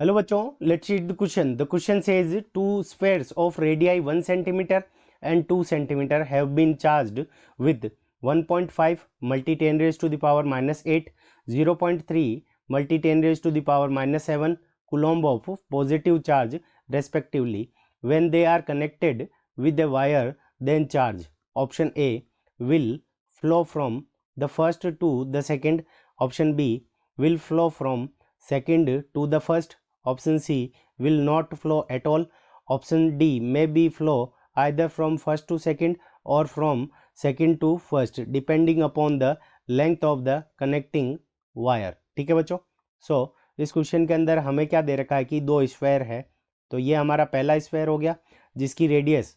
Hello बच्चों, let's read the question. The question says two spheres of radii 1 centimeter and 2 centimeter have been charged with 1.5 multi 10 raised to the power minus 8, 0.3 multi 10 raised to the power minus 7 coulomb of positive charge respectively when they are connected with a wire. Then charge option A will flow from the first to the second, option B will flow from second to the first, option C will not flow at all, option D may be flow either from first to second or from second to first depending upon the length of the connecting wire. ठीक है बच्चों. सो इस question के अंदर हमें क्या दे रखा है कि दो स्फेयर है. तो ये हमारा पहला स्फेयर हो गया जिसकी रेडियस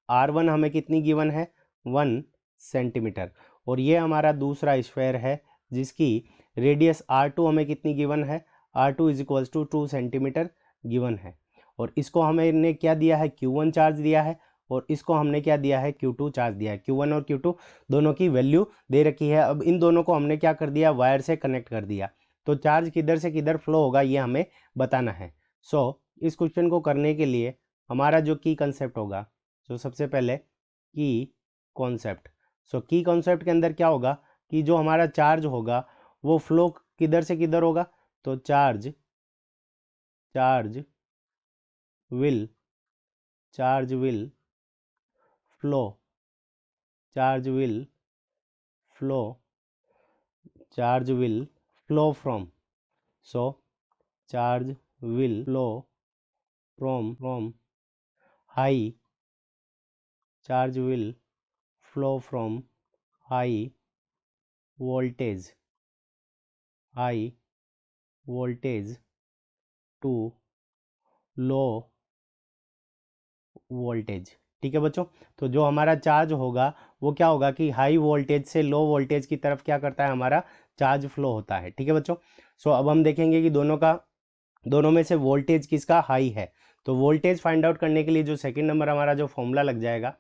R1 हमें कितनी गिवन है 1 सेंटीमीटर, और ये हमारा दूसरा स्फेयर है जिसकी रेडियस R2 हमें कितनी गिवन है R2 is equals to 2 centimetre given है. और इसको हमने क्या दिया है Q1 चार्ज दिया है और इसको हमने क्या दिया है Q2 चार्ज दिया है. Q1 और Q2 दोनों की वैल्यू दे रखी है. अब इन दोनों को हमने क्या कर दिया, वायर से कनेक्ट कर दिया. तो चार्ज किधर से किधर फ्लो होगा ये हमें बताना है. सो इस क्वेश्चन को करने के लिए हमारा जो की कंसेप्ट होगा, तो सबसे पहले की कॉन्सेप्ट. सो की कॉन्सेप्ट के अंदर क्या होगा कि जो हमारा चार्ज होगा वो फ्लो किधर से किधर होगा. तो charge will flow from. So charge will flow from high charge will flow from high voltage to low voltage. ठीक है बच्चों. तो जो हमारा चार्ज होगा वो क्या होगा कि हाई वोल्टेज से लो वोल्टेज की तरफ क्या करता है, हमारा चार्ज फ्लो होता है. ठीक है बच्चों. सो अब हम देखेंगे कि दोनों में से वोल्टेज किसका हाई है. तो वोल्टेज फाइंड आउट करने के लिए जो सेकंड नंबर हमारा जो फॉर्मूला लग जाएगा,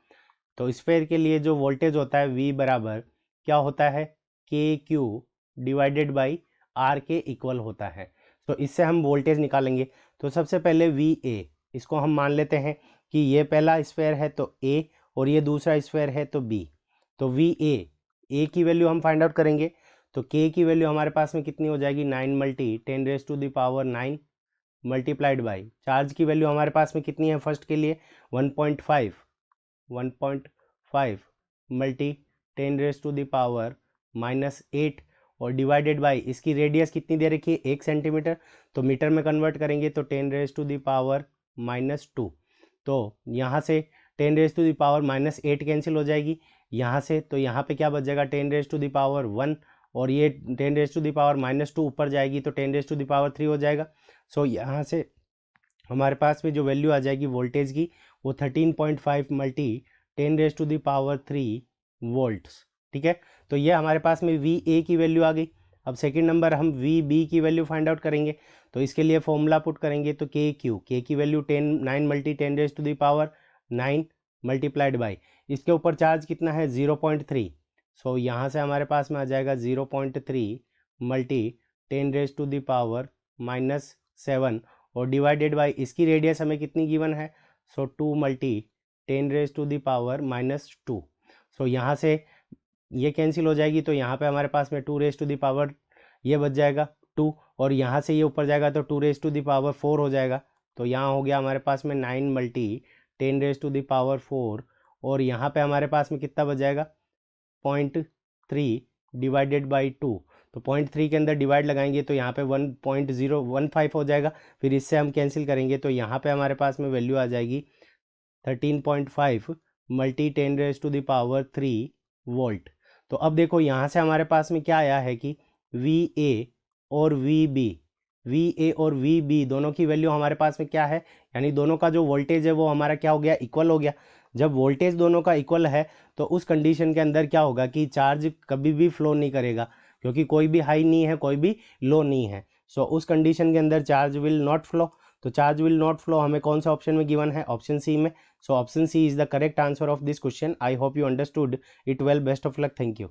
तो स्फेयर के लिए जो वोल्टेज होता है V बराबर क्या होता है KQ डिवाइडेड बाई R के इक्वल होता है. तो इससे हम वोल्टेज निकालेंगे. तो सबसे पहले VA इसको हम मान लेते हैं कि ये पहला स्फेयर है तो A और ये दूसरा स्फेयर है तो B. तो A की वैल्यू हम फाइंड आउट करेंगे. तो K की वैल्यू हमारे पास में कितनी हो जाएगी 9 multi 10 raise to the power 9 multiplied by charge की वैल्यू हमारे पास में कितनी है फर्स्ट के लिए 1.5 multi 10 raise to the power minus 8 और डिवाइडेड बाई इसकी रेडियस कितनी दे रखी है 1 सेंटीमीटर. तो मीटर में कन्वर्ट करेंगे तो 10 raise to the power minus 2. तो यहाँ से 10 raise to the power minus 8 cancel हो जाएगी यहाँ से. तो यहाँ पे क्या बच जाएगा 10 रेज टू द पावर 1 और ये 10 raise to the power minus 2 ऊपर जाएगी तो 10 रेज टू द पावर 3 हो जाएगा. सो यहाँ से हमारे पास में जो वैल्यू आ जाएगी वोल्टेज की वो 13.5 multi 10 raise to the power 3 volts. ठीक है. तो ये हमारे पास में VA की वैल्यू आ गई. अब सेकंड नंबर हम VB की वैल्यू फाइंड आउट करेंगे. तो इसके लिए फॉर्मूला पुट करेंगे तो K की value 9 multi 10 raise to the power 9 multiplied by इसके ऊपर चार्ज कितना है 0.3. सो यहाँ से हमारे पास में आ जाएगा 0.3 multi 10 raise to the power minus 7 और डिवाइडेड बाई इसकी रेडियस हमें कितनी गिवन है. So 2 multi 10 raise to the power minus 2. So यहाँ से ये कैंसिल हो जाएगी तो यहाँ पे हमारे पास में 2 रेज टू द पावर ये बच जाएगा 2 और यहाँ से ये ऊपर जाएगा तो 2 रेज टू द पावर 4 हो जाएगा. तो यहाँ हो गया हमारे पास में 9 multi 10 raise to the power 4 और यहाँ पे हमारे पास में कितना बच जाएगा 0.3 डिवाइडेड बाई 2. तो 0.3 के अंदर डिवाइड लगाएंगे तो यहाँ पे 1.015 हो जाएगा. फिर इससे हम कैंसिल करेंगे तो यहाँ पे हमारे पास में वैल्यू आ जाएगी 13.5 multi 10 raise to the power 3 volt. तो अब देखो यहाँ से हमारे पास में क्या आया है कि VA और VB दोनों की वैल्यू हमारे पास में क्या है, यानी दोनों का जो वोल्टेज है वो हमारा क्या हो गया इक्वल हो गया. जब वोल्टेज दोनों का इक्वल है तो उस कंडीशन के अंदर क्या होगा कि चार्ज कभी भी फ्लो नहीं करेगा क्योंकि कोई भी हाई नहीं है कोई भी लो नहीं है. सो उस कंडीशन के अंदर चार्ज विल नॉट फ्लो. तो चार्ज विल नॉट फ्लो हमें कौन सा ऑप्शन में गिवन है, ऑप्शन सी में. So option C is the correct answer of this question. I hope you understood it well. Best of luck. Thank you.